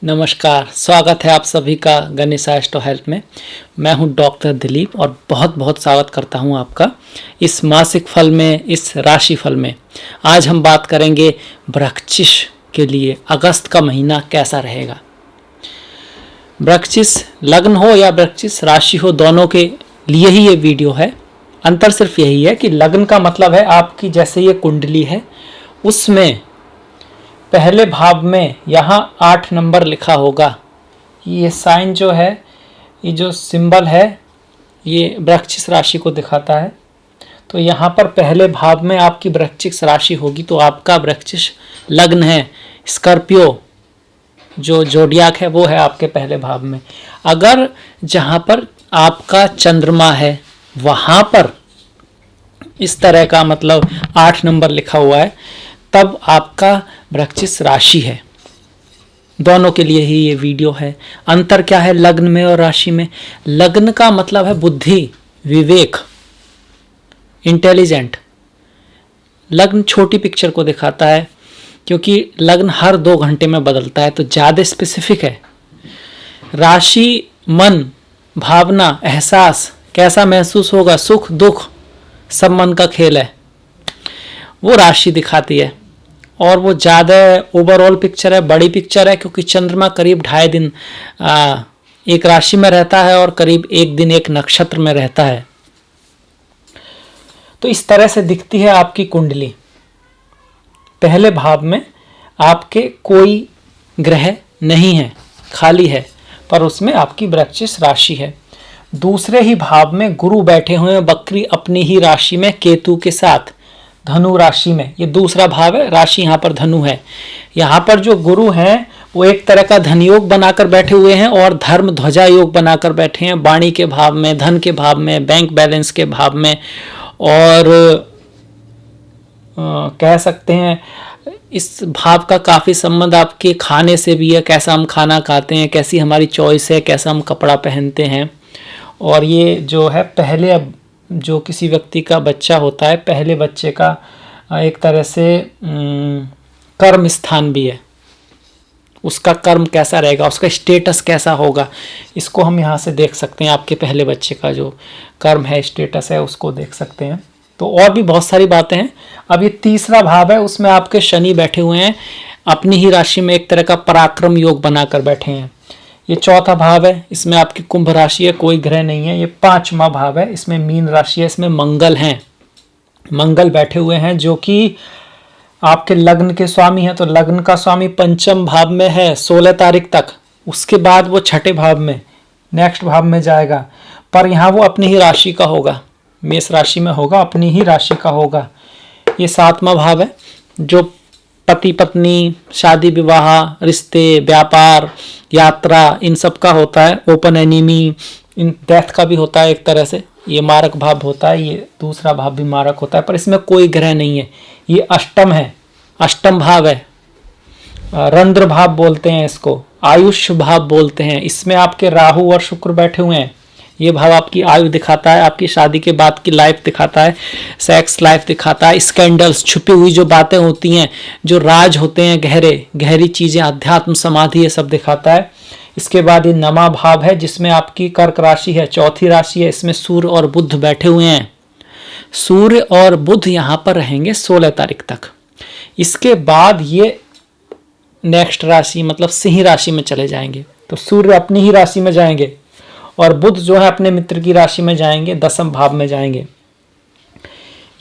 नमस्कार, स्वागत है आप सभी का गणेश एस्ट्रो हेल्थ में। मैं हूं डॉक्टर दिलीप और बहुत बहुत स्वागत करता हूं आपका इस मासिक फल में, इस राशि फल में। आज हम बात करेंगे वृश्चिक के लिए अगस्त का महीना कैसा रहेगा। वृश्चिक लग्न हो या वृश्चिक राशि हो, दोनों के लिए ही ये वीडियो है। अंतर सिर्फ यही है कि लग्न का मतलब है आपकी जैसे ये कुंडली है, उसमें पहले भाव में यहाँ 8 नंबर लिखा होगा। ये साइन जो है, ये जो सिंबल है, ये वृश्चिक राशि को दिखाता है। तो यहाँ पर पहले भाव में आपकी वृश्चिक राशि होगी, तो आपका वृश्चिक लग्न है। स्कॉर्पियो जो जोडियाक है वो है आपके पहले भाव में। अगर जहाँ पर आपका चंद्रमा है वहाँ पर इस तरह का मतलब 8 नंबर लिखा हुआ है, तब आपका वृश्चिक राशि है। दोनों के लिए ही ये वीडियो है। अंतर क्या है लग्न में और राशि में? लग्न का मतलब है बुद्धि, विवेक, इंटेलिजेंट। लग्न छोटी पिक्चर को दिखाता है, क्योंकि लग्न हर 2 घंटे में बदलता है, तो ज़्यादा स्पेसिफिक है। राशि मन, भावना, एहसास, कैसा महसूस होगा, सुख दुख, सब मन का खेल है, वो राशि दिखाती है। और वो ज़्यादा ओवरऑल पिक्चर है, बड़ी पिक्चर है, क्योंकि चंद्रमा करीब 2.5 दिन एक राशि में रहता है और करीब 1 दिन एक नक्षत्र में रहता है। तो इस तरह से दिखती है आपकी कुंडली। पहले भाव में आपके कोई ग्रह नहीं है, खाली है, पर उसमें आपकी वृश्चिक राशि है। दूसरे ही भाव में गुरु बैठे हुए हैं बकरी अपनी ही राशि में केतु के साथ, धनु राशि में। ये दूसरा भाव है, राशि यहाँ पर धनु है। यहाँ पर जो गुरु हैं वो एक तरह का धन योग बनाकर बैठे हुए हैं और धर्म ध्वजा योग बनाकर बैठे हैं, वाणी के भाव में, धन के भाव में, बैंक बैलेंस के भाव में। और कह सकते हैं इस भाव का काफ़ी संबंध आपके खाने से भी है, कैसा हम खाना खाते हैं, कैसी हमारी चॉइस है, कैसा हम कपड़ा पहनते हैं। और ये जो है पहले जो किसी व्यक्ति का बच्चा होता है, पहले बच्चे का एक तरह से कर्म स्थान भी है। उसका कर्म कैसा रहेगा, उसका स्टेटस कैसा होगा, इसको हम यहाँ से देख सकते हैं। आपके पहले बच्चे का जो कर्म है, स्टेटस है, उसको देख सकते हैं। तो और भी बहुत सारी बातें हैं। अब ये तीसरा भाव है, उसमें आपके शनि बैठे हुए हैं अपनी ही राशि में, एक तरह का पराक्रम योग बनाकर बैठे हैं। ये चौथा भाव है, इसमें आपकी कुंभ राशि है, कोई ग्रह नहीं है। ये 5वां भाव है, इसमें मीन राशि है, इसमें मंगल हैं, मंगल बैठे हुए हैं जो कि आपके लग्न के स्वामी हैं। तो लग्न का स्वामी 5म भाव में है 16 तारीख तक, उसके बाद वो 6ठे भाव में, नेक्स्ट भाव में जाएगा। पर यहाँ वो अपनी ही राशि का होगा, मेष राशि में होगा, अपनी ही राशि का होगा। ये 7वां भाव है जो पति पत्नी, शादी विवाह, रिश्ते, व्यापार, यात्रा, इन सब का होता है। ओपन एनिमी, इन डेथ का भी होता है एक तरह से। ये मारक भाव होता है, ये दूसरा भाव भी मारक होता है, पर इसमें कोई ग्रह नहीं है। ये अष्टम है, अष्टम भाव है, रंध्र भाव बोलते हैं इसको, आयुष्य भाव बोलते हैं। इसमें आपके राहु और शुक्र बैठे हुए हैं। ये भाव आपकी आयु दिखाता है, आपकी शादी के बाद की लाइफ दिखाता है, सेक्स लाइफ दिखाता है, स्कैंडल्स, छुपी हुई जो बातें होती हैं, जो राज होते हैं, गहरी चीज़ें, अध्यात्म, समाधि, ये सब दिखाता है। इसके बाद ये नमा भाव है जिसमें आपकी कर्क राशि है, चौथी राशि है। इसमें सूर्य और बुध बैठे हुए हैं। सूर्य और बुध यहाँ पर रहेंगे 16 तारीख तक। इसके बाद ये नेक्स्ट राशि मतलब सिंह राशि में चले जाएंगे। तो सूर्य अपनी ही राशि में जाएंगे और बुध जो है अपने मित्र की राशि में जाएंगे, 10म भाव में जाएंगे।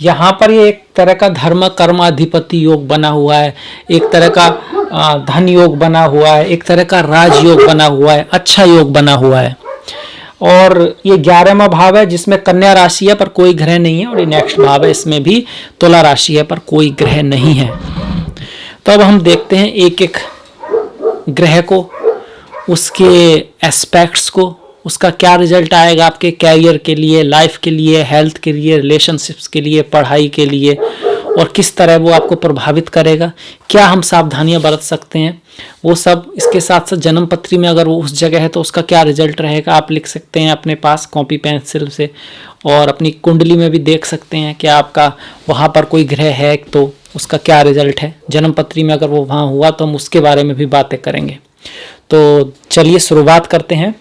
यहाँ पर ये एक तरह का धर्म कर्माधिपति योग बना हुआ है, एक तरह का धन योग बना हुआ है, एक तरह का राज योग बना हुआ है, अच्छा योग बना हुआ है। और ये 11वां भाव है जिसमें कन्या राशि है पर कोई ग्रह नहीं है। और ये नेक्स्ट भाव है, इसमें भी तुला राशि है पर कोई ग्रह नहीं है। तो अब हम देखते हैं एक एक ग्रह को, उसके एस्पेक्ट्स को, उसका क्या रिजल्ट आएगा आपके कैरियर के लिए, लाइफ के लिए, हेल्थ के लिए, रिलेशनशिप्स के लिए, पढ़ाई के लिए, और किस तरह वो आपको प्रभावित करेगा, क्या हम सावधानियां बरत सकते हैं, वो सब। इसके साथ साथ जन्म पत्री में अगर वो उस जगह है तो उसका क्या रिजल्ट रहेगा, आप लिख सकते हैं अपने पास कॉपी पेंसिल से। और अपनी कुंडली में भी देख सकते हैं कि आपका वहाँ पर कोई ग्रह है तो उसका क्या रिजल्ट है। जन्म पत्री में अगर वो वहाँ हुआ तो हम उसके बारे में भी बातें करेंगे। तो चलिए शुरुआत करते हैं।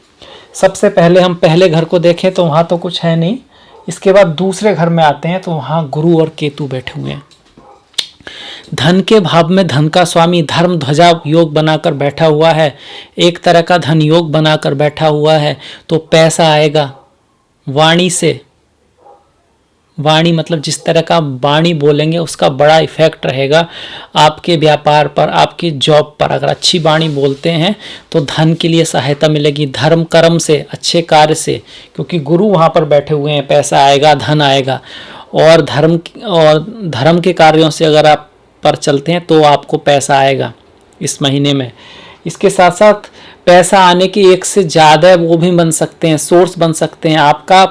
सबसे पहले हम पहले घर को देखें तो वहाँ तो कुछ है नहीं। इसके बाद दूसरे घर में आते हैं तो वहाँ गुरु और केतु बैठे हुए हैं। धन के भाव में धन का स्वामी धर्म ध्वजा योग बनाकर बैठा हुआ है, एक तरह का धन योग बनाकर बैठा हुआ है। तो पैसा आएगा वाणी से। वाणी मतलब जिस तरह का वाणी बोलेंगे उसका बड़ा इफेक्ट रहेगा आपके व्यापार पर, आपकी जॉब पर। अगर अच्छी वाणी बोलते हैं तो धन के लिए सहायता मिलेगी, धर्म कर्म से, अच्छे कार्य से, क्योंकि गुरु वहाँ पर बैठे हुए हैं। पैसा आएगा, धन आएगा, और धर्म के कार्यों से अगर आप पर चलते हैं तो आपको पैसा आएगा इस महीने में। इसके साथ साथ पैसा आने के एक से ज़्यादा वो भी बन सकते हैं, सोर्स बन सकते हैं। आपका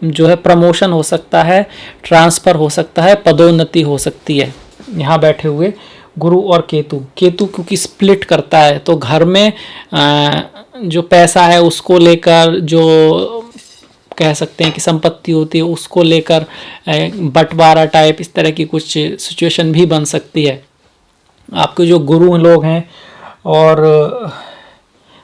जो है प्रमोशन हो सकता है, ट्रांसफ़र हो सकता है, पदोन्नति हो सकती है। यहाँ बैठे हुए गुरु और केतु क्योंकि स्प्लिट करता है तो घर में जो पैसा है उसको लेकर, जो कह सकते हैं कि संपत्ति होती है उसको लेकर बंटवारा टाइप इस तरह की कुछ सिचुएशन भी बन सकती है। आपके जो गुरु लोग हैं और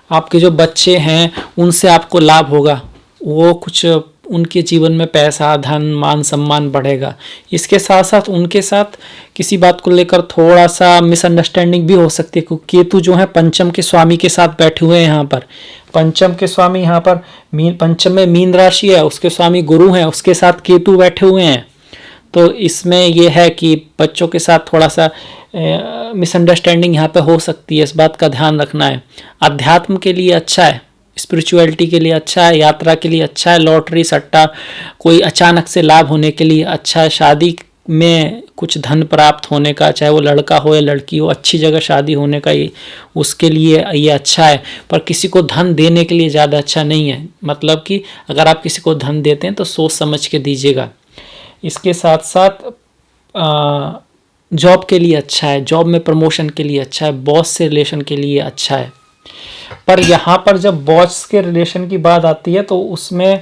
आपके जो बच्चे हैं उनसे आपको लाभ होगा, वो कुछ उनके जीवन में पैसा, धन, मान सम्मान बढ़ेगा। इसके साथ साथ उनके साथ किसी बात को लेकर थोड़ा सा मिसअंडरस्टैंडिंग भी हो सकती है, क्योंकि केतु जो है पंचम के स्वामी के साथ बैठे हुए हैं। यहाँ पर पंचम के स्वामी, यहाँ पर पंचम में मीन राशि है, उसके स्वामी गुरु हैं, उसके साथ केतु बैठे हुए हैं। तो इसमें यह है कि बच्चों के साथ थोड़ा सा मिसअंडरस्टैंडिंग यहाँ पे हो सकती है, इस बात का ध्यान रखना है। अध्यात्म के लिए अच्छा है, स्पिरिचुअलिटी के लिए अच्छा है, यात्रा के लिए अच्छा है, लॉटरी सट्टा कोई अचानक से लाभ होने के लिए अच्छा है, शादी में कुछ धन प्राप्त होने का, चाहे वो लड़का हो या लड़की हो, अच्छी जगह शादी होने का उसके लिए ये अच्छा है। पर किसी को धन देने के लिए ज़्यादा अच्छा नहीं है। मतलब कि अगर आप किसी को धन देते हैं तो सोच समझ के दीजिएगा। इसके साथ साथ जॉब के लिए अच्छा है, जॉब में प्रमोशन के लिए अच्छा है, बॉस से रिलेशन के लिए अच्छा है। पर यहाँ पर जब बॉस के रिलेशन की बात आती है तो उसमें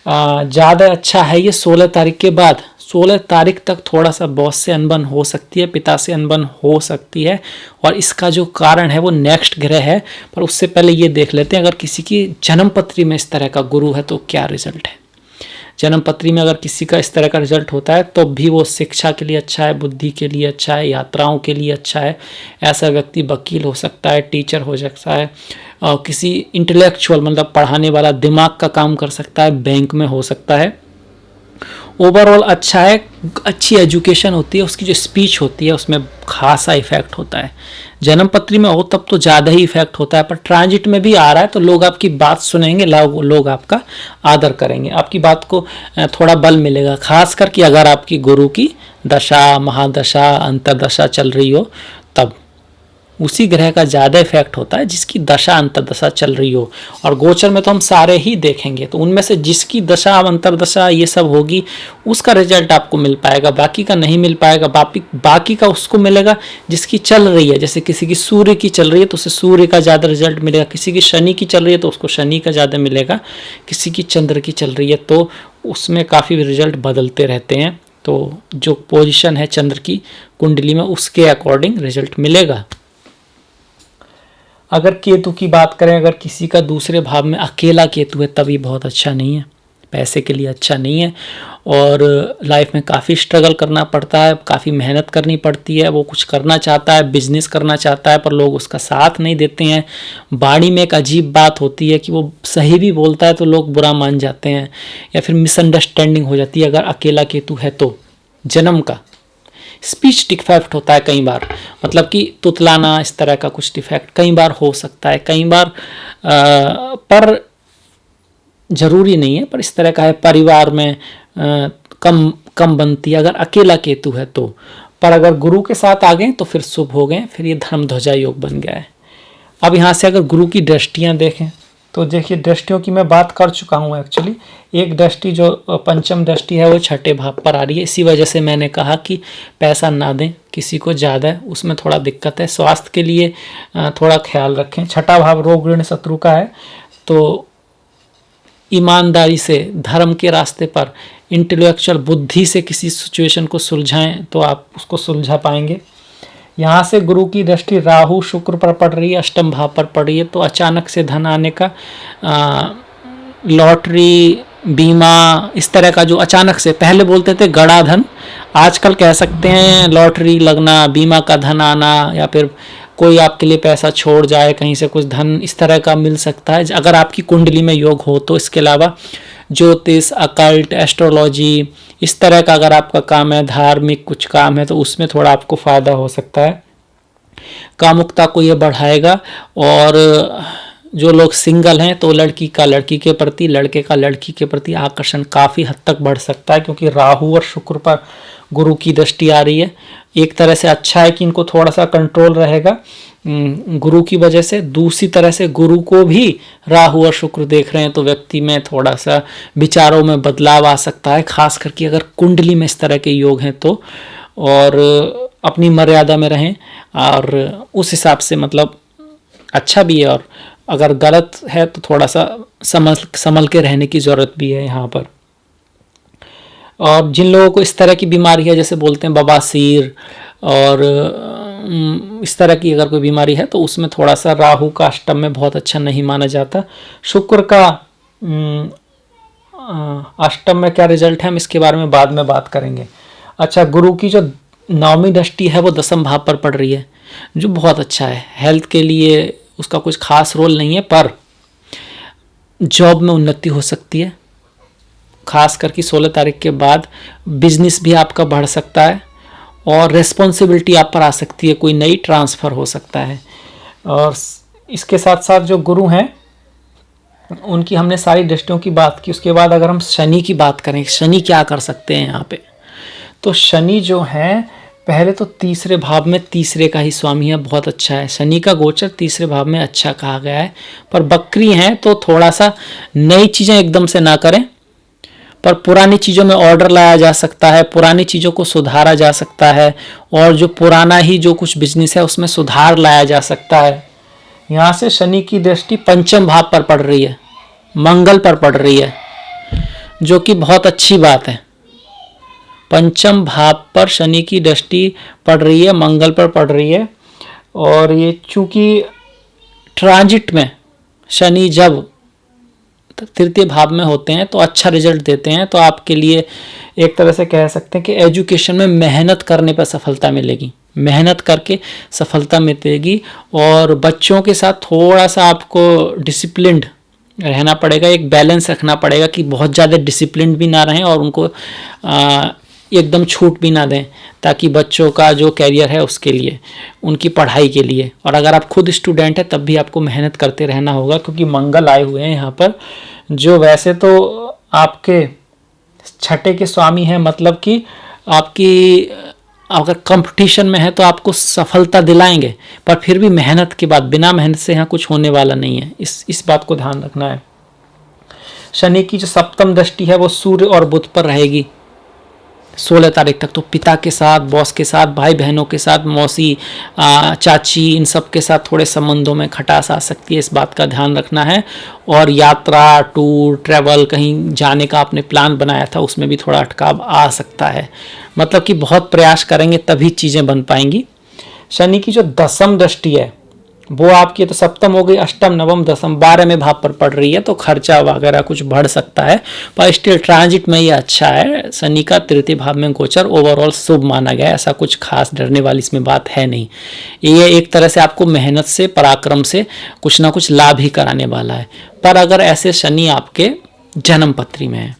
ज़्यादा अच्छा है ये 16 तारीख के बाद। 16 तारीख तक थोड़ा सा बॉस से अनबन हो सकती है, पिता से अनबन हो सकती है, और इसका जो कारण है वो नेक्स्ट ग्रह है। पर उससे पहले ये देख लेते हैं अगर किसी की जन्म पत्री में इस तरह का गुरु है तो क्या रिजल्ट है। जन्म पत्री में अगर किसी का इस तरह का रिजल्ट होता है तो भी वो शिक्षा के लिए अच्छा है, बुद्धि के लिए अच्छा है, यात्राओं के लिए अच्छा है। ऐसा व्यक्ति वकील हो सकता है, टीचर हो सकता है, और किसी इंटेलेक्चुअल मतलब पढ़ाने वाला, दिमाग का काम कर सकता है, बैंक में हो सकता है। ओवरऑल अच्छा है, अच्छी एजुकेशन होती है, उसकी जो स्पीच होती है उसमें खासा इफेक्ट होता है। जन्म पत्री में हो तब तो ज़्यादा ही इफेक्ट होता है, पर ट्रांजिट में भी आ रहा है तो लोग आपकी बात सुनेंगे, लोग आपका आदर करेंगे, आपकी बात को थोड़ा बल मिलेगा। खास करके अगर आपकी गुरु की दशा, महादशा, अंतरदशा चल रही हो तब उसी ग्रह का ज़्यादा इफेक्ट होता है जिसकी दशा अंतरदशा चल रही हो। और गोचर में तो हम सारे ही देखेंगे, तो उनमें से जिसकी दशा अंतरदशा ये सब होगी उसका रिजल्ट आपको मिल पाएगा, बाकी का नहीं मिल पाएगा। बाकी का उसको मिलेगा जिसकी चल रही है। जैसे किसी की सूर्य की चल रही है तो उसे सूर्य का ज़्यादा रिजल्ट मिलेगा, किसी की शनि की चल रही है तो उसको शनि का ज़्यादा मिलेगा, किसी की चंद्र की चल रही है तो उसमें काफ़ी रिजल्ट बदलते रहते हैं। तो जो पोजिशन है चंद्र की कुंडली में उसके अकॉर्डिंग रिजल्ट मिलेगा। अगर केतु की बात करें, अगर किसी का दूसरे भाव में अकेला केतु है तभी बहुत अच्छा नहीं है, पैसे के लिए अच्छा नहीं है, और लाइफ में काफ़ी स्ट्रगल करना पड़ता है, काफ़ी मेहनत करनी पड़ती है। वो कुछ करना चाहता है, बिजनेस करना चाहता है, पर लोग उसका साथ नहीं देते हैं। वाणी में एक अजीब बात होती है कि वो सही भी बोलता है तो लोग बुरा मान जाते हैं, या फिर मिसअंडरस्टैंडिंग हो जाती है अगर अकेला केतु है तो। जन्म का स्पीच डिफेक्ट होता है कई बार, मतलब कि तुतलाना, इस तरह का कुछ डिफेक्ट कई बार हो सकता है, कई बार पर जरूरी नहीं है, पर इस तरह का है। परिवार में कम बनती है अगर अकेला केतु है तो, पर अगर गुरु के साथ आ गए तो फिर शुभ हो गए, फिर ये धर्म ध्वजा योग बन गया है। अब यहाँ से अगर गुरु की दृष्टियाँ देखें तो देखिए, दृष्टियों की मैं बात कर चुका हूँ एक्चुअली। एक दृष्टि जो पंचम दृष्टि है वो छठे भाव पर आ रही है, इसी वजह से मैंने कहा कि पैसा ना दें किसी को ज़्यादा, उसमें थोड़ा दिक्कत है। स्वास्थ्य के लिए थोड़ा ख्याल रखें। छठा भाव रोग ऋण शत्रु का है, तो ईमानदारी से धर्म के रास्ते पर इंटेलेक्चुअल बुद्धि से किसी सिचुएशन को सुलझाएं तो आप उसको सुलझा पाएंगे। यहाँ से गुरु की दृष्टि राहु शुक्र पर पड़ रही है, अष्टम भाव पर पड़ रही है, तो अचानक से धन आने का, लॉटरी, बीमा, इस तरह का जो अचानक से, पहले बोलते थे गड़ा धन, आजकल कह सकते हैं लॉटरी लगना, बीमा का धन आना, या फिर कोई आपके लिए पैसा छोड़ जाए, कहीं से कुछ धन इस तरह का मिल सकता है अगर आपकी कुंडली में योग हो तो। इसके अलावा ज्योतिष, अकल्ट, एस्ट्रोलॉजी, इस तरह का अगर आपका काम है, धार्मिक कुछ काम है, तो उसमें थोड़ा आपको फ़ायदा हो सकता है। कामुकता को ये बढ़ाएगा। और जो लोग सिंगल हैं तो लड़की का लड़की के प्रति, लड़के का लड़की के प्रति आकर्षण काफ़ी हद तक बढ़ सकता है, क्योंकि राहु और शुक्र पर गुरु की दृष्टि आ रही है। एक तरह से अच्छा है कि इनको थोड़ा सा कंट्रोल रहेगा गुरु की वजह से। दूसरी तरह से गुरु को भी राहु और शुक्र देख रहे हैं तो व्यक्ति में थोड़ा सा विचारों में बदलाव आ सकता है, खास करके अगर कुंडली में इस तरह के योग हैं तो। और अपनी मर्यादा में रहें और उस हिसाब से, मतलब अच्छा भी है, और अगर गलत है तो थोड़ा सा संभल के रहने की ज़रूरत भी है यहाँ पर। और जिन लोगों को इस तरह की बीमारी है, जैसे बोलते हैं बवासीर और इस तरह की अगर कोई बीमारी है तो उसमें थोड़ा सा राहु का अष्टम में बहुत अच्छा नहीं माना जाता। शुक्र का अष्टम में क्या रिजल्ट है हम इसके बारे में बाद में बात करेंगे। अच्छा, गुरु की जो नौवीं दृष्टि है वो दसम भाव पर पड़ रही है, जो बहुत अच्छा है। हेल्थ के लिए उसका कुछ खास रोल नहीं है, पर जॉब में उन्नति हो सकती है, खास करके 16 तारीख के बाद बिजनेस भी आपका बढ़ सकता है और रिस्पॉन्सिबिलिटी आप पर आ सकती है, कोई नई ट्रांसफ़र हो सकता है। और इसके साथ साथ जो गुरु हैं उनकी हमने सारी दृष्टियों की बात की। उसके बाद अगर हम शनि की बात करें, शनि क्या कर सकते हैं यहाँ पे, तो शनि जो है पहले तो तीसरे भाव में, तीसरे का ही स्वामी है, बहुत अच्छा है। शनि का गोचर तीसरे भाव में अच्छा कहा गया है, पर बकरी हैं तो थोड़ा सा नई चीज़ें एकदम से ना करें, पर पुरानी चीज़ों में ऑर्डर लाया जा सकता है, पुरानी चीज़ों को सुधारा जा सकता है, और जो पुराना ही जो कुछ बिजनेस है उसमें सुधार लाया जा सकता है। यहाँ से शनि की दृष्टि पंचम भाव पर पड़ रही है, मंगल पर पड़ रही है, जो कि बहुत अच्छी बात है। पंचम भाव पर शनि की दृष्टि पड़ रही है, मंगल पर पड़ रही है। और ये चूंकि ट्रांजिट में शनि जब तृतीय भाव में होते हैं तो अच्छा रिजल्ट देते हैं, तो आपके लिए एक तरह से कह सकते हैं कि एजुकेशन में मेहनत करने पर सफलता मिलेगी, मेहनत करके सफलता मिलेगी। और बच्चों के साथ थोड़ा सा आपको डिसिप्लिन्ड रहना पड़ेगा, एक बैलेंस रखना पड़ेगा कि बहुत ज़्यादा डिसिप्लिन भी ना रहें और उनको एकदम छूट भी ना दें, ताकि बच्चों का जो कैरियर है उसके लिए, उनकी पढ़ाई के लिए। और अगर आप खुद स्टूडेंट हैं तब भी आपको मेहनत करते रहना होगा, क्योंकि मंगल आए हुए हैं यहाँ पर, जो वैसे तो आपके छठे के स्वामी हैं, मतलब कि आपकी अगर कंपटीशन में है तो आपको सफलता दिलाएंगे, पर फिर भी मेहनत के बाद, बिना मेहनत से यहाँ कुछ होने वाला नहीं है। इस बात को ध्यान रखना है। शनि की जो सप्तम दृष्टि है वो सूर्य और बुध पर रहेगी 16 तारीख तक। तो पिता के साथ, बॉस के साथ, भाई बहनों के साथ, मौसी, चाची, इन सब के साथ थोड़े संबंधों में खटास आ सकती है, इस बात का ध्यान रखना है। और यात्रा, टूर, ट्रैवल, कहीं जाने का आपने प्लान बनाया था उसमें भी थोड़ा अटकाव आ सकता है, मतलब कि बहुत प्रयास करेंगे तभी चीज़ें बन पाएंगी। शनि की जो दसम दृष्टि है वो आपकी, तो सप्तम हो गई, अष्टम, नवम, दसम, 12वें भाव पर पड़ रही है, तो खर्चा वगैरह कुछ बढ़ सकता है, पर स्टिल ट्रांजिट में ये अच्छा है। शनि का तृतीय भाव में गोचर ओवरऑल शुभ माना गया है, ऐसा कुछ खास डरने वाली इसमें बात है नहीं। ये एक तरह से आपको मेहनत से, पराक्रम से कुछ ना कुछ लाभ ही कराने वाला है। पर अगर ऐसे शनि आपके जन्म पत्री में है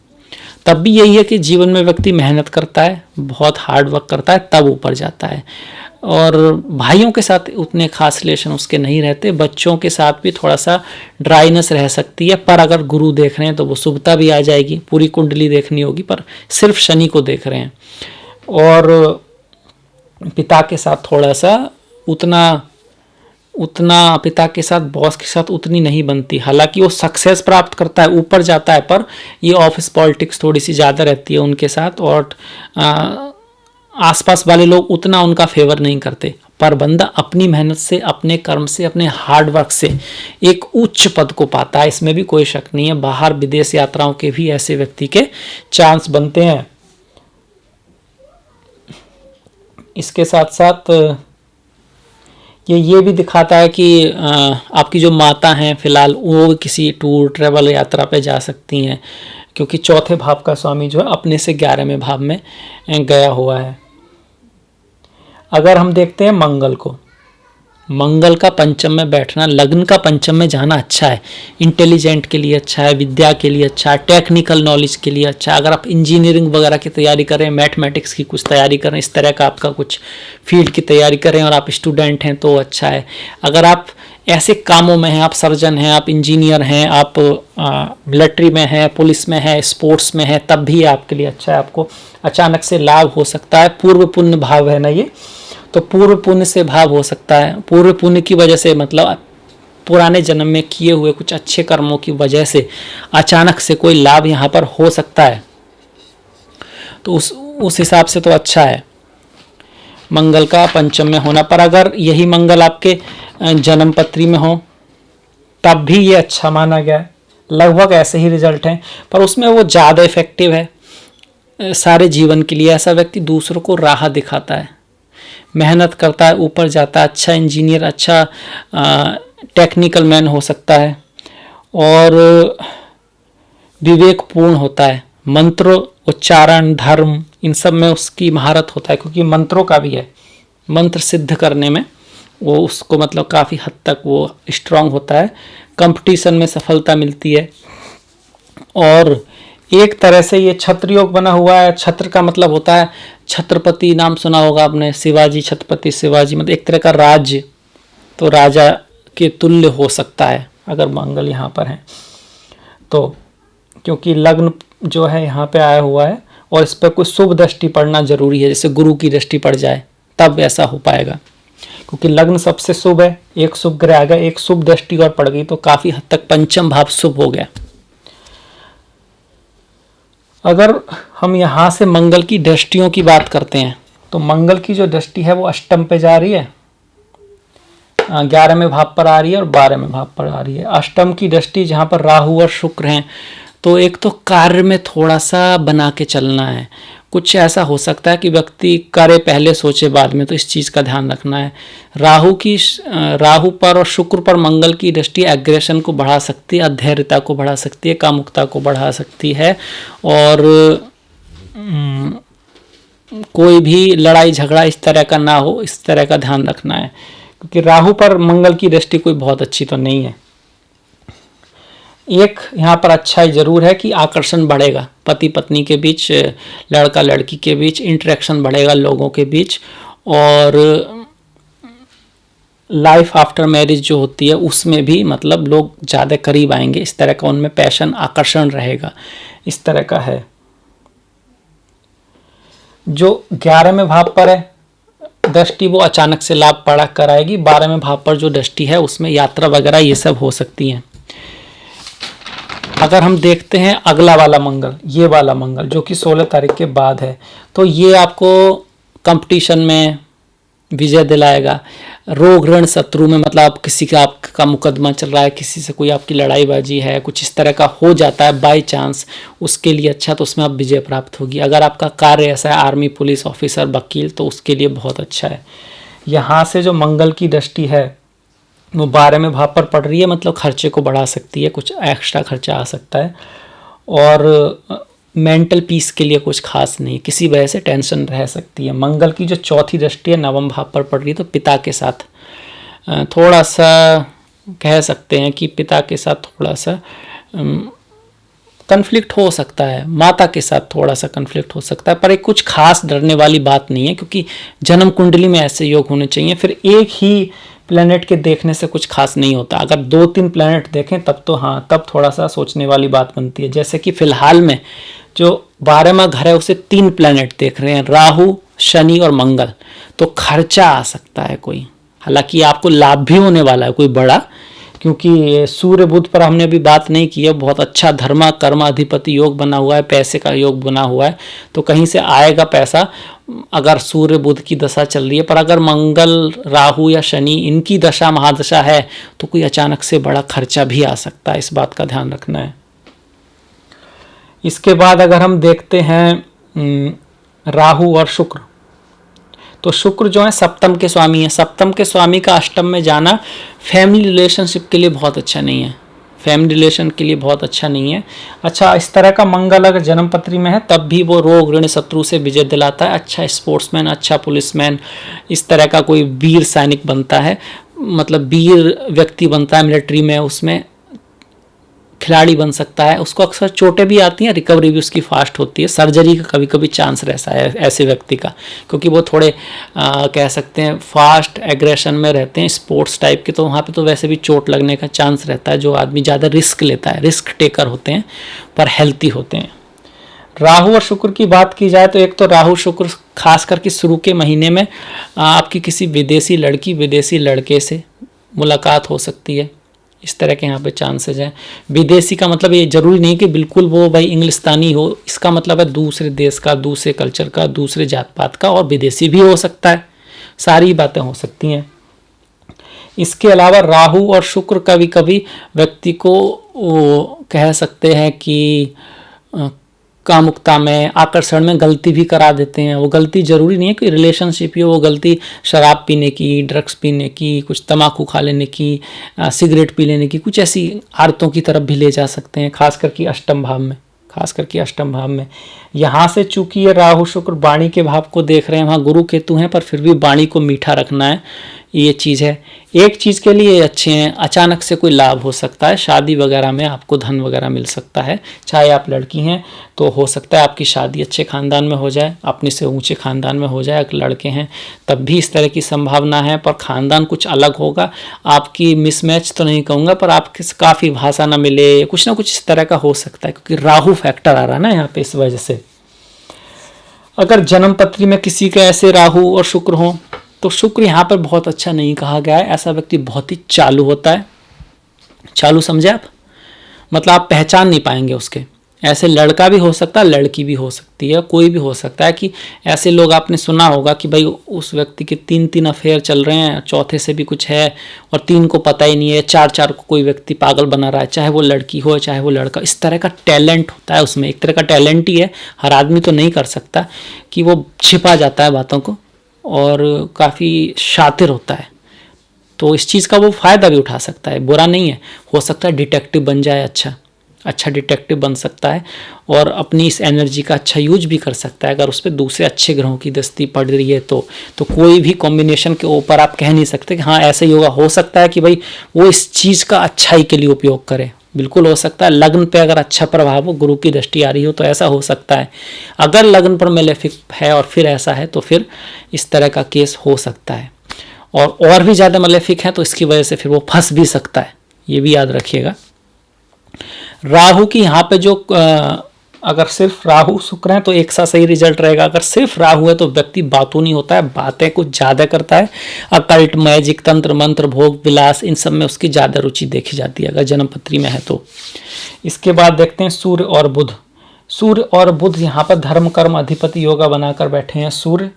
तब भी यही है कि जीवन में व्यक्ति मेहनत करता है, बहुत हार्ड वर्क करता है, तब ऊपर जाता है। और भाइयों के साथ उतने खास रिलेशन उसके नहीं रहते, बच्चों के साथ भी थोड़ा सा ड्राइनेस रह सकती है, पर अगर गुरु देख रहे हैं तो वो शुभता भी आ जाएगी। पूरी कुंडली देखनी होगी, पर सिर्फ शनि को देख रहे हैं। और पिता के साथ थोड़ा सा उतना पिता के साथ, बॉस के साथ उतनी नहीं बनती, हालांकि वो सक्सेस प्राप्त करता है, ऊपर जाता है, पर ये ऑफिस पॉलिटिक्स थोड़ी सी ज़्यादा रहती है उनके साथ, और आसपास वाले लोग उतना उनका फेवर नहीं करते। पर बंदा अपनी मेहनत से, अपने कर्म से, अपने हार्ड वर्क से एक उच्च पद को पाता है, इसमें भी कोई शक नहीं है। बाहर विदेश यात्राओं के भी ऐसे व्यक्ति के चांस बनते हैं। इसके साथ साथ ये भी दिखाता है कि आपकी जो माता हैं फिलहाल वो किसी टूर ट्रैवल यात्रा पे जा सकती हैं, क्योंकि चौथे भाव का स्वामी जो है अपने से 11वें भाव में गया हुआ है। अगर हम देखते हैं मंगल को, मंगल का पंचम में बैठना, लग्न का पंचम में जाना अच्छा है, इंटेलिजेंट के लिए अच्छा है, विद्या के लिए अच्छा है, टेक्निकल नॉलेज के लिए अच्छा है। अगर आप इंजीनियरिंग वगैरह की तैयारी करें, मैथमेटिक्स की कुछ तैयारी करें, इस तरह का आपका कुछ फील्ड की तैयारी करें और आप स्टूडेंट हैं तो अच्छा है। अगर आप ऐसे कामों में हैं, आप सर्जन हैं, आप इंजीनियर हैं, आप मिलिट्री में हैं, पुलिस में हैं, स्पोर्ट्स में हैं, तब भी आपके लिए अच्छा है। आपको अचानक से लाभ हो सकता है। पूर्व पुण्य भाव है ना ये, तो पूर्व पुण्य से भाव हो सकता है। पूर्व पुण्य की वजह से मतलब पुराने जन्म में किए हुए कुछ अच्छे कर्मों की वजह से अचानक से कोई लाभ यहाँ पर हो सकता है, तो उस हिसाब से तो अच्छा है मंगल का पंचम में होना। पर अगर यही मंगल आपके जन्म पत्री में हो तब भी ये अच्छा माना गया है। लगभग ऐसे ही रिजल्ट हैं, पर उसमें वो ज़्यादा इफेक्टिव है सारे जीवन के लिए। ऐसा व्यक्ति दूसरों को राह दिखाता है, मेहनत करता है, ऊपर जाता है, अच्छा इंजीनियर, अच्छा टेक्निकल मैन हो सकता है और विवेकपूर्ण होता है। मंत्र उच्चारण धर्म इन सब में उसकी महारत होता है, क्योंकि मंत्रों का भी है, मंत्र सिद्ध करने में वो उसको मतलब काफ़ी हद तक वो स्ट्रांग होता है। कंपटीशन में सफलता मिलती है। और एक तरह से ये छत्र योग बना हुआ है। छत्र का मतलब होता है छत्रपति, नाम सुना होगा आपने, शिवाजी, छत्रपति शिवाजी, मतलब एक तरह का राज्य, तो राजा के तुल्य हो सकता है अगर मंगल यहाँ पर है तो, क्योंकि लग्न जो है यहाँ पे आया हुआ है और इस पर कोई शुभ दृष्टि पड़ना जरूरी है, जैसे गुरु की दृष्टि पड़ जाए तब ऐसा हो पाएगा, क्योंकि लग्न सबसे शुभ है। एक शुभ ग्रह आ गया, एक शुभ दृष्टि और पड़ गई तो काफी हद तक पंचम भाव शुभ हो गया। अगर हम यहाँ से मंगल की दृष्टियों की बात करते हैं तो मंगल की जो दृष्टि है वो अष्टम पे जा रही है, 11वें भाव पर आ रही है और 12वें भाव पर आ रही है। अष्टम की दृष्टि जहाँ पर राहु और शुक्र हैं, तो एक तो कार्य में थोड़ा सा बना के चलना है। कुछ ऐसा हो सकता है कि व्यक्ति करे पहले सोचे बाद में, तो इस चीज़ का ध्यान रखना है। राहु पर और शुक्र पर मंगल की दृष्टि एग्रेशन को बढ़ा सकती है, अधैर्यता को बढ़ा सकती है, कामुकता को बढ़ा सकती है और कोई भी लड़ाई झगड़ा इस तरह का ना हो, इस तरह का ध्यान रखना है, क्योंकि राहु पर मंगल की दृष्टि कोई बहुत अच्छी तो नहीं है। एक यहाँ पर अच्छाई जरूर है कि आकर्षण बढ़ेगा, पति पत्नी के बीच, लड़का लड़की के बीच इंटरेक्शन बढ़ेगा लोगों के बीच, और लाइफ आफ्टर मैरिज जो होती है उसमें भी मतलब लोग ज़्यादा करीब आएंगे, इस तरह का उनमें पैशन आकर्षण रहेगा, इस तरह का है। जो 11वें भाव पर है दृष्टि वो अचानक से लाभ पड़ा कराएगी। 12वें भाव पर जो दृष्टि है उसमें यात्रा वगैरह ये सब हो सकती हैं। अगर हम देखते हैं अगला वाला मंगल, ये वाला मंगल जो कि 16 तारीख के बाद है, तो ये आपको कंपटीशन में विजय दिलाएगा। रोग ऋण शत्रु में मतलब आप किसी का आपका मुकदमा चल रहा है, किसी से कोई आपकी लड़ाईबाजी है, कुछ इस तरह का हो जाता है बाय चांस, उसके लिए अच्छा, तो उसमें आप विजय प्राप्त होगी। अगर आपका कार्य ऐसा है आर्मी पुलिस ऑफिसर वकील, तो उसके लिए बहुत अच्छा है। यहाँ से जो मंगल की दृष्टि है वो 12वें भाव पर पड़ रही है, मतलब खर्चे को बढ़ा सकती है, कुछ एक्स्ट्रा खर्चा आ सकता है। और मेंटल पीस के लिए कुछ खास नहीं, किसी वजह से टेंशन रह सकती है। मंगल की जो चौथी दृष्टि है 9वें भाव पर पड़ रही है, तो पिता के साथ थोड़ा सा कह सकते हैं कि पिता के साथ थोड़ा सा कन्फ्लिक्ट हो सकता है, माता के साथ थोड़ा सा कन्फ्लिक्ट हो सकता है, पर एक कुछ खास डरने वाली बात नहीं है, क्योंकि जन्म कुंडली में ऐसे योग होने चाहिए। फिर एक ही प्लैनेट के देखने से कुछ खास नहीं होता, अगर 2-3 प्लैनेट देखें तब तो हाँ, तब थोड़ा सा सोचने वाली बात बनती है। जैसे कि फिलहाल में जो 12वां घर है उसे 3 प्लैनेट देख रहे हैं, राहु शनि और मंगल, तो खर्चा आ सकता है कोई, हालांकि आपको लाभ भी होने वाला है कोई बड़ा, क्योंकि सूर्य बुध पर हमने अभी बात नहीं की है, बहुत अच्छा धर्मा कर्म अधिपति योग बना हुआ है, पैसे का योग बना हुआ है, तो कहीं से आएगा पैसा अगर सूर्य बुध की दशा चल रही है। पर अगर मंगल राहु या शनि इनकी दशा महादशा है तो कोई अचानक से बड़ा खर्चा भी आ सकता है, इस बात का ध्यान रखना है। इसके बाद अगर हम देखते हैं राहु और शुक्र, तो शुक्र जो है सप्तम के स्वामी है। सप्तम के स्वामी का अष्टम में जाना फैमिली रिलेशनशिप के लिए बहुत अच्छा नहीं है, फैमिली रिलेशन के लिए बहुत अच्छा नहीं है। अच्छा, इस तरह का मंगल अगर जन्म पत्री में है तब भी वो रोग ऋण शत्रु से विजय दिलाता है। अच्छा स्पोर्ट्समैन, अच्छा पुलिसमैन, इस तरह का कोई वीर सैनिक बनता है, मतलब वीर व्यक्ति बनता है मिलिट्री में, उसमें खिलाड़ी बन सकता है। उसको अक्सर चोटें भी आती हैं, रिकवरी भी उसकी फास्ट होती है। सर्जरी का कभी कभी चांस रहता है ऐसे व्यक्ति का, क्योंकि वो थोड़े कह सकते हैं फास्ट एग्रेशन में रहते हैं, स्पोर्ट्स टाइप के, तो वहाँ पे तो वैसे भी चोट लगने का चांस रहता है। जो आदमी ज़्यादा रिस्क लेता है, रिस्क टेकर होते हैं पर हेल्थी होते हैं। राहु और शुक्र की बात की जाए तो एक तो राहु शुक्र खास करके शुरू के महीने में आपकी किसी विदेशी लड़की विदेशी लड़के से मुलाकात हो सकती है, इस तरह के यहाँ पे चांसेस हैं। विदेशी का मतलब ये जरूरी नहीं कि बिल्कुल वो भाई इंग्लिस्तानी हो, इसका मतलब है दूसरे देश का, दूसरे कल्चर का, दूसरे जात पात का, और विदेशी भी हो सकता है, सारी बातें हो सकती हैं। इसके अलावा राहु और शुक्र कभी कभी व्यक्ति को कह सकते हैं कि कामुकता में, आकर्षण में गलती भी करा देते हैं। वो गलती जरूरी नहीं है कि रिलेशनशिप ही हो, वो गलती शराब पीने की, ड्रग्स पीने की, कुछ तम्बाकू खा लेने की, सिगरेट पी लेने की, कुछ ऐसी आदतों की तरफ भी ले जा सकते हैं, खास करके अष्टम भाव में, खास करके अष्टम भाव में। यहाँ से चूंकि ये राहु शुक्र वाणी के भाव को देख रहे हैं, वहाँ गुरु केतु हैं, पर फिर भी वाणी को मीठा रखना है, ये चीज़ है। एक चीज़ के लिए अच्छे हैं, अचानक से कोई लाभ हो सकता है, शादी वगैरह में आपको धन वगैरह मिल सकता है। चाहे आप लड़की हैं तो हो सकता है आपकी शादी अच्छे खानदान में हो जाए, अपने से ऊंचे खानदान में हो जाए। अगर लड़के हैं तब भी इस तरह की संभावना है, पर खानदान कुछ अलग होगा, आपकी मिसमैच तो नहीं कहूँगा, पर आपके काफ़ी भाषा ना मिले, कुछ ना कुछ इस तरह का हो सकता है, क्योंकि राहु फैक्टर आ रहा है ना यहाँ पे, इस वजह से। अगर जन्म पत्री में किसी के ऐसे राहु और शुक्र हों तो शुक्र यहाँ पर बहुत अच्छा नहीं कहा गया है। ऐसा व्यक्ति बहुत ही चालू होता है। चालू समझे आप, मतलब आप पहचान नहीं पाएंगे उसके। ऐसे लड़का भी हो सकता है, लड़की भी हो सकती है, कोई भी हो सकता है कि ऐसे लोग आपने सुना होगा कि भाई उस व्यक्ति के 3 अफेयर चल रहे हैं, चौथे से भी कुछ है और 3 को पता ही नहीं है, 4 को कोई व्यक्ति पागल बना रहा है, चाहे वो लड़की हो चाहे वो लड़का। इस तरह का टैलेंट होता है उसमें, एक तरह का टैलेंट ही है, हर आदमी तो नहीं कर सकता, कि वो छिपा जाता है बातों को और काफ़ी शातिर होता है। तो इस चीज़ का वो फ़ायदा भी उठा सकता है, बुरा नहीं है। हो सकता है डिटेक्टिव बन जाए, अच्छा डिटेक्टिव बन सकता है और अपनी इस एनर्जी का अच्छा यूज भी कर सकता है। अगर उस पर दूसरे अच्छे ग्रहों की दृष्टि पड़ रही है तो कोई भी कॉम्बिनेशन के ऊपर आप कह नहीं सकते कि हाँ ऐसा ही होगा। हो सकता है कि भाई वो इस चीज़ का अच्छाई के लिए उपयोग करे, बिल्कुल हो सकता है। लग्न पे अगर अच्छा प्रभाव हो, गुरु की दृष्टि आ रही हो तो ऐसा हो सकता है। अगर लग्न पर मेलेफिक है और फिर ऐसा है तो फिर इस तरह का केस हो सकता है, और भी ज़्यादा मेलेफिक है तो इसकी वजह से फिर वो फंस भी सकता है, ये भी याद रखिएगा। राहु की यहाँ पे जो अगर सिर्फ राहु शुक्र है तो एक सा सही रिजल्ट रहेगा। अगर सिर्फ राहु है तो व्यक्ति बातों नहीं होता है, बातें कुछ ज़्यादा करता है। अकल्ट, मैजिक, तंत्र मंत्र, भोग विलास, इन सब में उसकी ज़्यादा रुचि देखी जाती है अगर जन्मपत्री में है तो। इसके बाद देखते हैं सूर्य और बुध। सूर्य और बुध यहाँ पर धर्म कर्म अधिपति योगा बनाकर बैठे हैं। सूर्य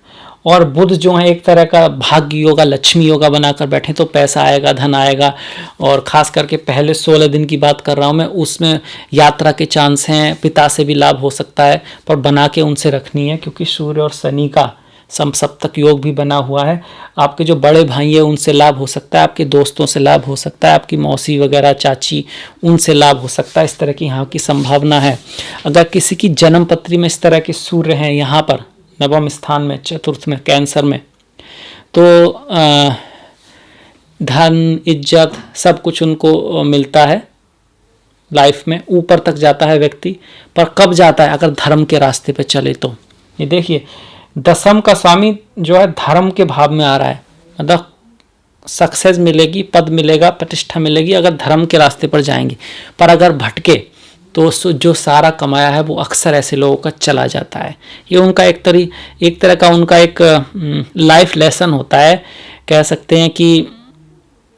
और बुध जो है एक तरह का भाग्य योगा, लक्ष्मी योगा बनाकर बैठे, तो पैसा आएगा, धन आएगा। और ख़ास करके पहले 16 दिन की बात कर रहा हूँ मैं, उसमें यात्रा के चांस हैं, पिता से भी लाभ हो सकता है, पर बना के उनसे रखनी है क्योंकि सूर्य और शनि का समसप्तक योग भी बना हुआ है। आपके जो बड़े भाई हैं उनसे लाभ हो सकता है, आपके दोस्तों से लाभ हो सकता है, आपकी मौसी वगैरह, चाची, उनसे लाभ हो सकता है। इस तरह की यहाँ की संभावना है। अगर किसी की जन्म पत्री में इस तरह के सूर्य हैं यहाँ पर नवम स्थान में, चतुर्थ में, कैंसर में, तो धन, इज्जत, सब कुछ उनको मिलता है, लाइफ में ऊपर तक जाता है व्यक्ति। पर कब जाता है? अगर धर्म के रास्ते पे चले तो। ये देखिए दशम का स्वामी जो है धर्म के भाव में आ रहा है, मतलब सक्सेस मिलेगी, पद मिलेगा, प्रतिष्ठा मिलेगी अगर धर्म के रास्ते पर जाएंगे। पर अगर भटके तो जो सारा कमाया है वो अक्सर ऐसे लोगों का चला जाता है। ये उनका एक तरह का उनका एक लाइफ लेसन होता है, कह सकते हैं कि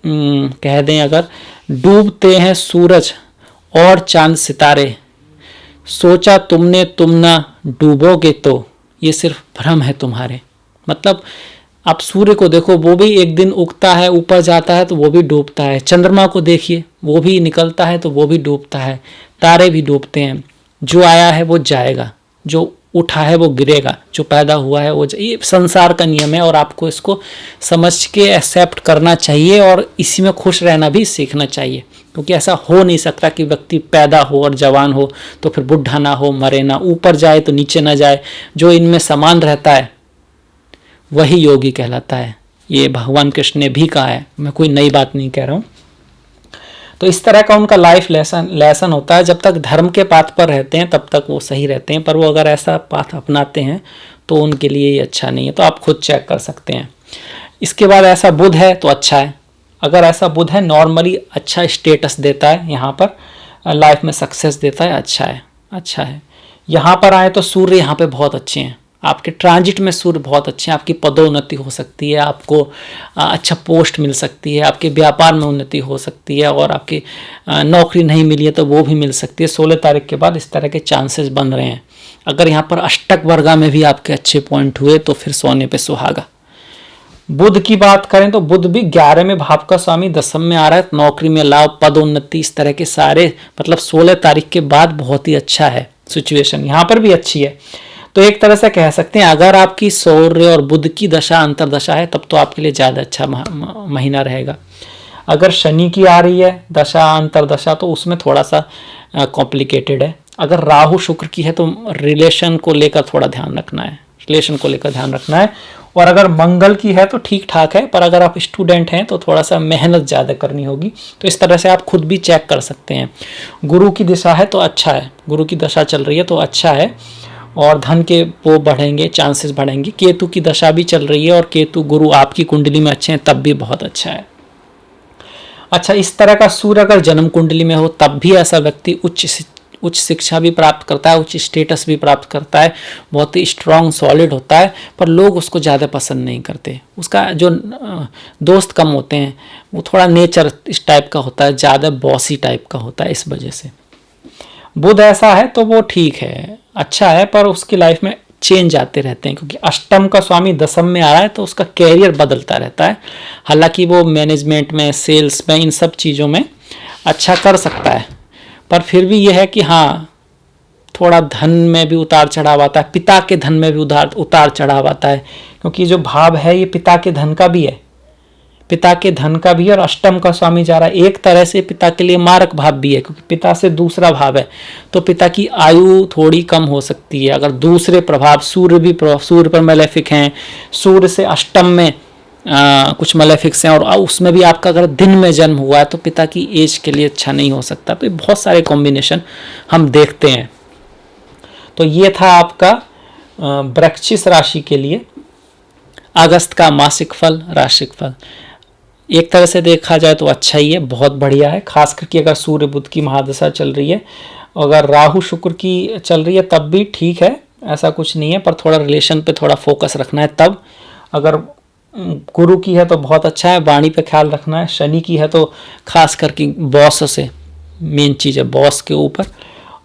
कह दें अगर डूबते हैं सूरज और चांद सितारे, सोचा तुमने तुम ना डूबोगे तो ये सिर्फ भ्रम है तुम्हारे। मतलब आप सूर्य को देखो, वो भी एक दिन उगता है, ऊपर जाता है तो वो भी डूबता है। चंद्रमा को देखिए, वो भी निकलता है तो वो भी डूबता है। तारे भी डूबते हैं। जो आया है वो जाएगा, जो उठा है वो गिरेगा, जो पैदा हुआ है वो, ये संसार का नियम है और आपको इसको समझ के एक्सेप्ट करना चाहिए और इसी में खुश रहना भी सीखना चाहिए। क्योंकि ऐसा हो नहीं सकता कि व्यक्ति पैदा हो और जवान हो तो फिर बुढ़ा ना हो, मरे ना, ऊपर जाए तो नीचे ना जाए। जो इनमें समान रहता है वही योगी कहलाता है। ये भगवान कृष्ण ने भी कहा है, मैं कोई नई बात नहीं कह रहा हूँ। तो इस तरह का उनका लाइफ लेसन होता है। जब तक धर्म के पाथ पर रहते हैं तब तक वो सही रहते हैं, पर वो अगर ऐसा पाथ अपनाते हैं तो उनके लिए ये अच्छा नहीं है। तो आप खुद चेक कर सकते हैं। इसके बाद ऐसा बुध है तो अच्छा है। अगर ऐसा बुध है नॉर्मली अच्छा स्टेटस देता है, यहाँ पर लाइफ में सक्सेस देता है, अच्छा है, अच्छा है। यहाँ पर आए तो सूर्य यहाँ पे बहुत अच्छे हैं, आपके ट्रांजिट में सूर्य बहुत अच्छे हैं, आपकी पदोन्नति हो सकती है, आपको अच्छा पोस्ट मिल सकती है, आपके व्यापार में उन्नति हो सकती है, और आपकी नौकरी नहीं मिली है तो वो भी मिल सकती है। 16 तारीख के बाद इस तरह के चांसेस बन रहे हैं। अगर यहाँ पर अष्टक वर्गा में भी आपके अच्छे पॉइंट हुए तो फिर सोने पे सुहागा। बुध की बात करें तो बुध भी 11वें भाव का स्वामी 10वीं में आ रहा है। नौकरी में लाभ, पदोन्नति, इस तरह के सारे मतलब 16 तारीख के बाद बहुत ही अच्छा है सिचुएशन, यहाँ पर भी अच्छी है। तो एक तरह से कह सकते हैं अगर आपकी सूर्य और बुध की दशा अंतरदशा है तब तो आपके लिए ज़्यादा अच्छा महीना रहेगा। अगर शनि की आ रही है दशा अंतरदशा तो उसमें थोड़ा सा कॉम्प्लिकेटेड है। अगर राहु शुक्र की है तो रिलेशन को लेकर थोड़ा ध्यान रखना है, रिलेशन को लेकर ध्यान रखना है। और अगर मंगल की है तो ठीक ठाक है, पर अगर आप स्टूडेंट हैं तो थोड़ा सा मेहनत ज़्यादा करनी होगी। तो इस तरह से आप खुद भी चेक कर सकते हैं। गुरु की दिशा है तो अच्छा है, गुरु की दशा चल रही है तो अच्छा है, और धन के वो बढ़ेंगे, चांसेस बढ़ेंगे। केतु की दशा भी चल रही है और केतु गुरु आपकी कुंडली में अच्छे हैं तब भी बहुत अच्छा है। अच्छा, इस तरह का सूर्य अगर जन्म कुंडली में हो तब भी ऐसा व्यक्ति उच्च शिक्षा भी प्राप्त करता है, उच्च स्टेटस भी प्राप्त करता है, बहुत ही स्ट्रांग सॉलिड होता है, पर लोग उसको ज़्यादा पसंद नहीं करते। उसका जो दोस्त कम होते हैं, वो थोड़ा नेचर इस टाइप का होता है, ज़्यादा बॉसी टाइप का होता है, इस वजह से। बुध ऐसा है तो वो ठीक है, अच्छा है, पर उसकी लाइफ में चेंज आते रहते हैं, क्योंकि अष्टम का स्वामी 10वीं में आ रहा है तो उसका कैरियर बदलता रहता है। हालांकि वो मैनेजमेंट में, सेल्स में, इन सब चीज़ों में अच्छा कर सकता है, पर फिर भी यह है कि हाँ थोड़ा धन में भी उतार चढ़ाव आता है, पिता के धन में भी उतार चढ़ाव आता है, क्योंकि जो भाव है ये पिता के धन का भी है, पिता के धन का भी है, और अष्टम का स्वामी जा रहा है। एक तरह से पिता के लिए मारक भाव भी है, क्योंकि पिता से दूसरा भाव है, तो पिता की आयु थोड़ी कम हो सकती है। अगर दूसरे प्रभाव, सूर्य पर मेलेफिक हैं, सूर्य से अष्टम में कुछ मेलेफिक्स हैं, और उसमें भी आपका अगर दिन में जन्म हुआ है तो पिता की एज के लिए अच्छा नहीं हो सकता। तो बहुत सारे कॉम्बिनेशन हम देखते हैं। तो ये था आपका वृश्चिक राशि के लिए अगस्त का मासिक फल, राशिक फल। एक तरह से देखा जाए तो अच्छा ही है, बहुत बढ़िया है। खास करके अगर सूर्य बुध की महादशा चल रही है, अगर राहु शुक्र की चल रही है तब भी ठीक है, ऐसा कुछ नहीं है, पर थोड़ा रिलेशन पे थोड़ा फोकस रखना है तब। अगर गुरु की है तो बहुत अच्छा है, वाणी पे ख्याल रखना है। शनि की है तो खास करके बॉस से मेन चीज़ है, बॉस के ऊपर।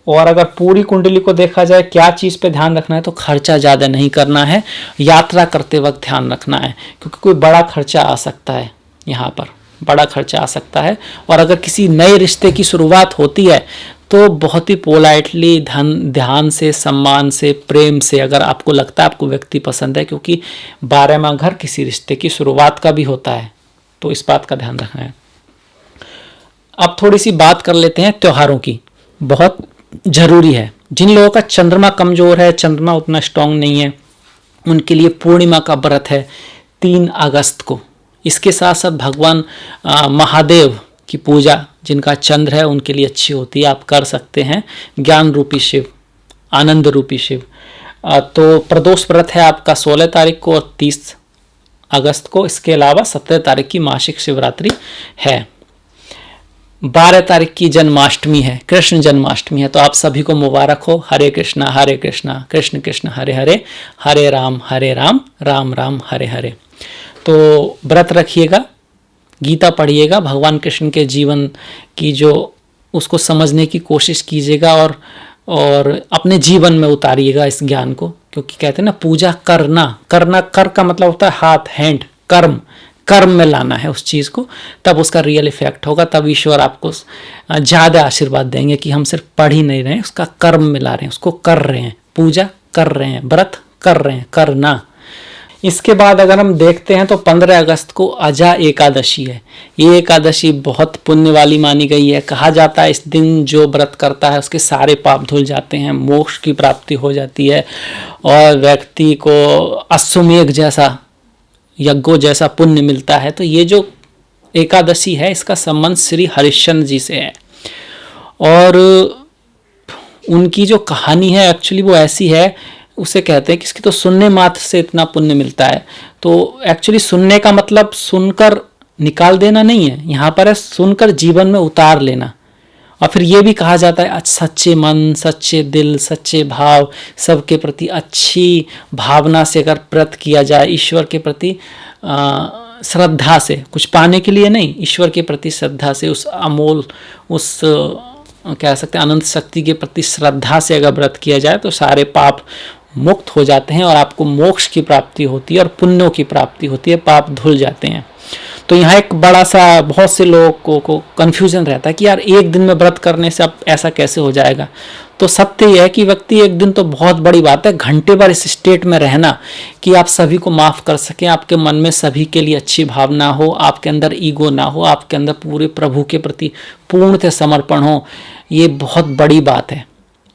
और अगर पूरी कुंडली को देखा जाए क्या चीज़ पे ध्यान रखना है, तो खर्चा ज़्यादा नहीं करना है, यात्रा करते वक्त ध्यान रखना है, क्योंकि कोई बड़ा खर्चा आ सकता है, यहाँ पर बड़ा खर्चा आ सकता है। और अगर किसी नए रिश्ते की शुरुआत होती है तो बहुत ही पोलाइटली, ध्यान से, सम्मान से, प्रेम से, अगर आपको लगता है आपको व्यक्ति पसंद है, क्योंकि 12वां घर किसी रिश्ते की शुरुआत का भी होता है, तो इस बात का ध्यान रखना है। अब थोड़ी सी बात कर लेते हैं त्योहारों की, बहुत जरूरी है। जिन लोगों का चंद्रमा कमजोर है, चंद्रमा उतना स्ट्रांग नहीं है, उनके लिए पूर्णिमा का व्रत है 3 अगस्त को। इसके साथ साथ भगवान महादेव की पूजा, जिनका चंद्र है उनके लिए अच्छी होती है, आप कर सकते हैं। ज्ञान रूपी शिव, आनंद रूपी शिव। तो प्रदोष व्रत है आपका 16 तारीख को और 30 अगस्त को। इसके अलावा 17 तारीख की मासिक शिवरात्रि है। 12 तारीख की जन्माष्टमी है, कृष्ण जन्माष्टमी है, तो आप सभी को मुबारक हो। हरे कृष्णा कृष्ण कृष्ण हरे हरे, हरे राम राम राम हरे हरे। तो व्रत रखिएगा, गीता पढ़िएगा, भगवान कृष्ण के जीवन की जो उसको समझने की कोशिश कीजिएगा, और अपने जीवन में उतारिएगा इस ज्ञान को। क्योंकि कहते हैं ना, पूजा करना, कर का मतलब होता है हाथ, हैंड, कर्म में लाना है उस चीज़ को, तब उसका रियल इफेक्ट होगा, तब ईश्वर आपको ज़्यादा आशीर्वाद देंगे कि हम सिर्फ पढ़ ही नहीं रहे हैं, उसका कर्म में ला रहे हैं, उसको कर रहे हैं, पूजा कर रहे हैं, व्रत कर रहे हैं, करना। इसके बाद अगर हम देखते हैं तो 15 अगस्त को अजा एकादशी है। ये एकादशी बहुत पुण्य वाली मानी गई है। कहा जाता है इस दिन जो व्रत करता है उसके सारे पाप धुल जाते हैं, मोक्ष की प्राप्ति हो जाती है और व्यक्ति को अश्वमेध जैसा, यज्ञों जैसा पुण्य मिलता है। तो ये जो एकादशी है इसका संबंध श्री हरिश्चंद्र जी से है और उनकी जो कहानी है एक्चुअली वो ऐसी है, उसे कहते हैं कि इसकी तो सुनने मात्र से इतना पुण्य मिलता है। तो एक्चुअली सुनने का मतलब सुनकर निकाल देना नहीं है, यहाँ पर है सुनकर जीवन में उतार लेना। और फिर ये भी कहा जाता है सच्चे मन, सच्चे दिल, सच्चे भाव, सबके प्रति अच्छी भावना से अगर व्रत किया जाए, ईश्वर के प्रति श्रद्धा से, कुछ पाने के लिए नहीं, ईश्वर के प्रति श्रद्धा से, उस अमोल, उस कह सकते हैं अनंत शक्ति के प्रति श्रद्धा से अगर व्रत किया जाए तो सारे पाप मुक्त हो जाते हैं और आपको मोक्ष की प्राप्ति होती है और पुण्यों की प्राप्ति होती है, पाप धुल जाते हैं। तो यहाँ एक बड़ा सा बहुत से लोगों को कन्फ्यूजन रहता है कि यार एक दिन में व्रत करने से अब ऐसा कैसे हो जाएगा। तो सत्य यह है कि व्यक्ति एक दिन तो बहुत बड़ी बात है, घंटे भर इस स्टेट में रहना कि आप सभी को माफ़ कर सकें, आपके मन में सभी के लिए अच्छी भावना हो, आपके अंदर ईगो ना हो, आपके अंदर पूरे प्रभु के प्रति पूर्णतः समर्पण हो, ये बहुत बड़ी बात है।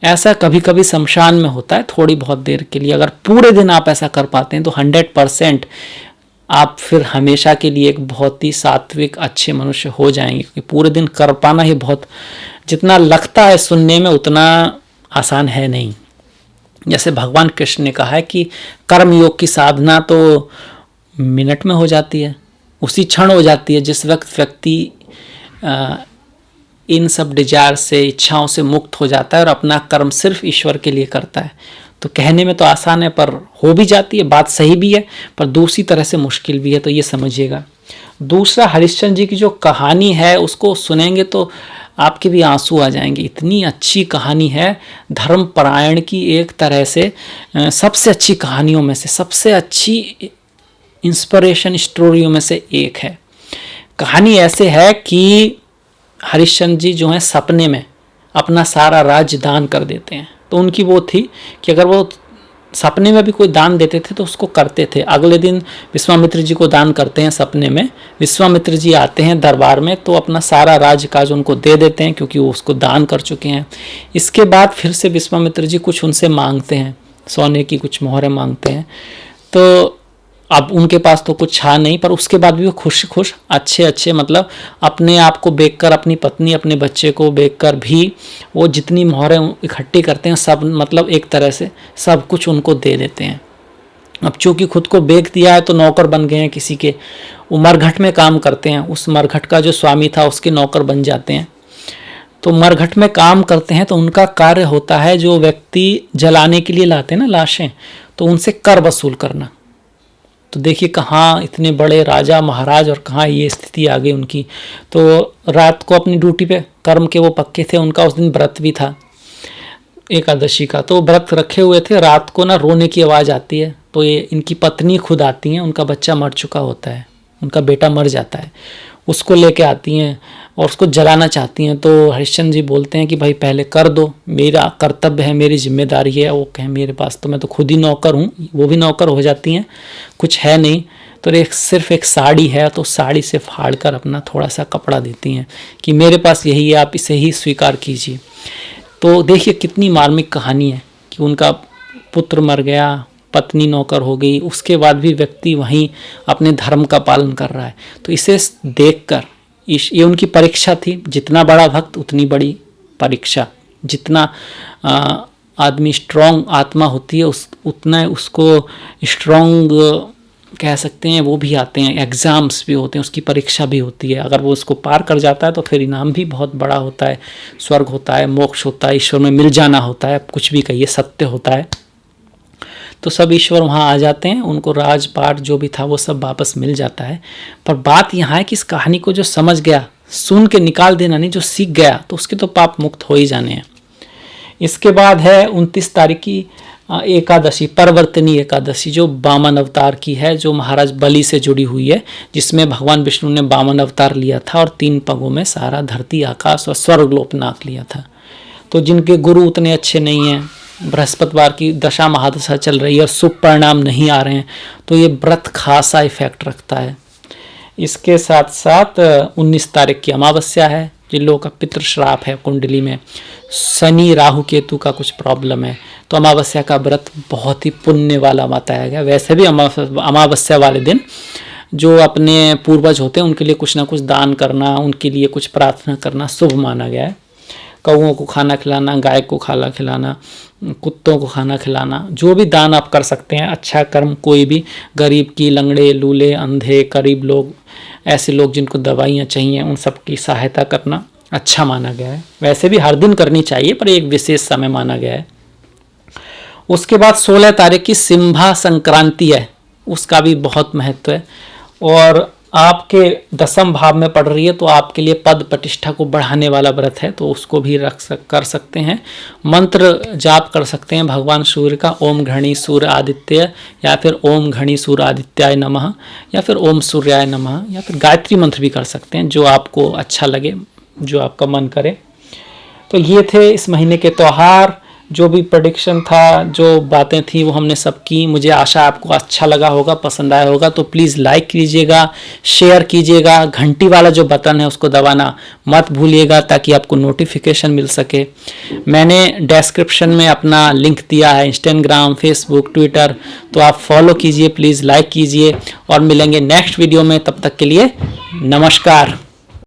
ऐसा कभी कभी शमशान में होता है थोड़ी बहुत देर के लिए। अगर पूरे दिन आप ऐसा कर पाते हैं तो 100% आप फिर हमेशा के लिए एक बहुत ही सात्विक अच्छे मनुष्य हो जाएंगे, क्योंकि पूरे दिन कर पाना ही बहुत, जितना लगता है सुनने में उतना आसान है नहीं। जैसे भगवान कृष्ण ने कहा है कि कर्म योग की साधना तो मिनट में हो जाती है, उसी क्षण हो जाती है जिस वक्त व्यक्ति इन सब डिजायर से, इच्छाओं से मुक्त हो जाता है और अपना कर्म सिर्फ ईश्वर के लिए करता है। तो कहने में तो आसान है पर हो भी जाती है, बात सही भी है पर दूसरी तरह से मुश्किल भी है, तो ये समझिएगा। दूसरा, हरिश्चंद्र जी की जो कहानी है उसको सुनेंगे तो आपके भी आंसू आ जाएंगे, इतनी अच्छी कहानी है। धर्म परायण की एक तरह से सबसे अच्छी कहानियों में से, सबसे अच्छी इंस्पिरेशन स्टोरियों में से एक है। कहानी ऐसे है कि हरिश्चंद्र जी जो हैं सपने में अपना सारा राज्य दान कर देते हैं। तो उनकी वो थी कि अगर वो सपने में भी कोई दान देते थे तो उसको करते थे। अगले दिन विश्वामित्र जी को दान करते हैं सपने में, विश्वामित्र जी आते हैं दरबार में तो अपना सारा राज्य काज उनको दे देते हैं क्योंकि वो उसको दान कर चुके हैं। इसके बाद फिर से विश्वामित्र जी कुछ उनसे मांगते हैं, सोने की कुछ मोहरें मांगते हैं। तो अब उनके पास तो कुछ था नहीं, पर उसके बाद भी वो खुश खुश अच्छे मतलब अपने आप को बेचकर, अपनी पत्नी अपने बच्चे को बेचकर भी वो जितनी मोहरें इकट्ठी करते हैं सब, मतलब एक तरह से सब कुछ उनको दे देते हैं। अब चूंकि खुद को बेच दिया है तो नौकर बन गए हैं किसी के, वो मरघट में काम करते हैं, उस मरघट का जो स्वामी था उसके नौकर बन जाते हैं। तो मरघट में काम करते हैं तो उनका कार्य होता है जो व्यक्ति जलाने के लिए लाते हैं ना लाशें, तो उनसे कर वसूल करना। तो देखिए कहाँ इतने बड़े राजा महाराज और कहाँ ये स्थिति आ गई उनकी। तो रात को अपनी ड्यूटी पे, कर्म के वो पक्के थे, उनका उस दिन व्रत भी था एकादशी का, तो व्रत रखे हुए थे। रात को ना रोने की आवाज़ आती है तो ये इनकी पत्नी खुद आती हैं, उनका बच्चा मर चुका होता है, उनका बेटा मर जाता है, उसको लेके आती हैं और उसको जलाना चाहती हैं। तो हरिश्चंद्र जी बोलते हैं कि भाई पहले कर दो, मेरा कर्तव्य है, मेरी जिम्मेदारी है। वो कहें मेरे पास तो, मैं तो खुद ही नौकर हूँ, वो भी नौकर हो जाती हैं, कुछ है नहीं। तो सिर्फ एक साड़ी है तो साड़ी से फाड़ कर अपना थोड़ा सा कपड़ा देती हैं कि मेरे पास यही है, आप इसे ही स्वीकार कीजिए। तो देखिए कितनी मार्मिक कहानी है कि उनका पुत्र मर गया, पत्नी नौकर हो गई, उसके बाद भी व्यक्ति वहीं अपने धर्म का पालन कर रहा है। तो इसे देखकर ये उनकी परीक्षा थी, जितना बड़ा भक्त उतनी बड़ी परीक्षा। जितना आदमी स्ट्रॉन्ग आत्मा होती है उतना उसको स्ट्रॉन्ग कह सकते हैं वो भी आते हैं, एग्ज़ाम्स भी होते हैं, उसकी परीक्षा भी होती है। अगर वो उसको पार कर जाता है तो फिर इनाम भी बहुत बड़ा होता है, स्वर्ग होता है, मोक्ष होता है, ईश्वर में मिल जाना होता है, कुछ भी कहिए सत्य होता है। तो सब ईश्वर वहाँ आ जाते हैं, उनको राजपाट जो भी था वो सब वापस मिल जाता है। पर बात यहाँ है कि इस कहानी को जो समझ गया, सुन के निकाल देना नहीं, जो सीख गया तो उसके तो पाप मुक्त हो ही जाने हैं। इसके बाद है 29 तारीख की एकादशी, परवर्तनी एकादशी, जो वामन अवतार की है, जो महाराज बलि से जुड़ी हुई है, जिसमें भगवान विष्णु ने वामन अवतार लिया था और 3 पगों में सारा धरती आकाश और स्वर्गलोक नाप लिया था। तो जिनके गुरु उतने अच्छे नहीं हैं, बृहस्पतिवार की दशा महादशा चल रही है और शुभ परिणाम नहीं आ रहे हैं, तो ये व्रत खासा इफेक्ट रखता है। इसके साथ साथ 19 तारीख की अमावस्या है, जिन लोगों का पितृ श्राप है, कुंडली में शनि राहु केतु का कुछ प्रॉब्लम है, तो अमावस्या का व्रत बहुत ही पुण्य वाला बताया गया। वैसे भी अमावस्या वाले दिन जो अपने पूर्वज होते हैं उनके लिए कुछ ना कुछ दान करना, उनके लिए कुछ प्रार्थना करना शुभ माना गया है। कौओं को खाना खिलाना, गाय को खाना खिलाना, कुत्तों को खाना खिलाना, जो भी दान आप कर सकते हैं, अच्छा कर्म कोई भी, गरीब की, लंगड़े, लूले, अंधे, गरीब लोग, ऐसे लोग जिनको दवाइयाँ चाहिए, उन सब की सहायता करना अच्छा माना गया है। वैसे भी हर दिन करनी चाहिए, पर एक विशेष समय माना गया है। उसके बाद 16 तारीख की सिंहा संक्रांति है, उसका भी बहुत महत्व है और आपके 10वें भाव में पड़ रही है, तो आपके लिए पद प्रतिष्ठा को बढ़ाने वाला व्रत है, तो उसको भी कर सकते हैं। मंत्र जाप कर सकते हैं भगवान सूर्य का, ओम घणी सूर्य आदित्य, या फिर ओम घणी सूर्य आदित्याय नमः, या फिर ओम सूर्याय नमः, या फिर गायत्री मंत्र भी कर सकते हैं, जो आपको अच्छा लगे, जो आपका मन करे। तो ये थे इस महीने के त्यौहार, जो भी प्रेडिक्शन था, जो बातें थी, वो हमने सब की। मुझे आशा आपको अच्छा लगा होगा, पसंद आया होगा। तो प्लीज़ लाइक कीजिएगा, शेयर कीजिएगा, घंटी वाला जो बटन है उसको दबाना मत भूलिएगा, ताकि आपको नोटिफिकेशन मिल सके। मैंने डिस्क्रिप्शन में अपना लिंक दिया है, इंस्टाग्राम, फेसबुक, ट्विटर, तो आप फॉलो कीजिए, प्लीज़ लाइक कीजिए, और मिलेंगे नेक्स्ट वीडियो में। तब तक के लिए नमस्कार।